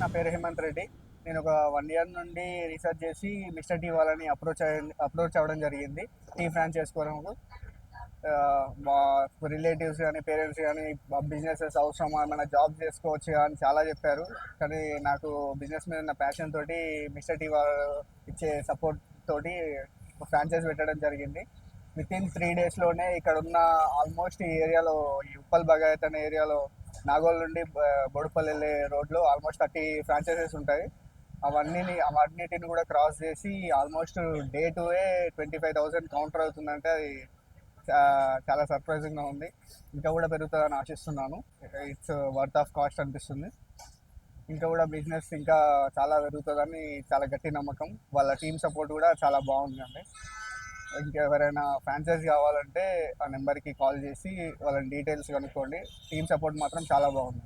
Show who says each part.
Speaker 1: నా పేరు హేమంత్ రెడ్డి. నేను ఒక 1 ఇయర్ నుండి రీసెర్చ్ చేసి మిస్టర్ టీ వాళ్ళని అప్రోచ్ అవ్వడం జరిగింది టీ ఫ్రాంచైజ్ కొరకు. మా రిలేటివ్స్ కానీ పేరెంట్స్ కానీ బిజినెసెస్ అవసరమా, ఏమైనా జాబ్ చేసుకోవచ్చు అని చాలా చెప్పారు. కానీ నాకు బిజినెస్ మీద ఉన్న ప్యాషన్ తోటి మిస్టర్ టీ వాళ్ళు ఇచ్చే సపోర్ట్ తోటి ఫ్రాంచైజ్ పెట్టడం జరిగింది. విత్ ఇన్ 3 డేస్లోనే ఇక్కడ ఉన్న ఆల్మోస్ట్ ఈ ఏరియాలో, ఈ ఉప్పల్ భగాయత్ అనే ఏరియాలో నాగోల్ నుండి బోడుపల్లి వెళ్ళే రోడ్లో ఆల్మోస్ట్ 30 ఫ్రాంచైజెస్ ఉంటాయి. అవన్నిటిని కూడా క్రాస్ చేసి ఆల్మోస్ట్ డే టు 25,000 కౌంటర్ అవుతుందంటే అది చాలా సర్ప్రైజింగ్గా ఉంది. ఇంకా కూడా పెరుగుతుందని ఆశిస్తున్నాను. ఇట్స్ వర్త్ ఆఫ్ కాస్ట్ అనిపిస్తుంది. ఇంకా కూడా బిజినెస్ ఇంకా చాలా పెరుగుతుందని చాలా గట్టి నమ్మకం. వాళ్ళ టీమ్ సపోర్ట్ కూడా చాలా బాగుందండి. ఇంకెవరైనా ఫ్రాంచైజ్ కావాలంటే ఆ నెంబర్కి కాల్ చేసి వాళ్ళ డీటెయిల్స్ కనుక్కోండి. టీమ్ సపోర్ట్ మాత్రం చాలా బాగుంది.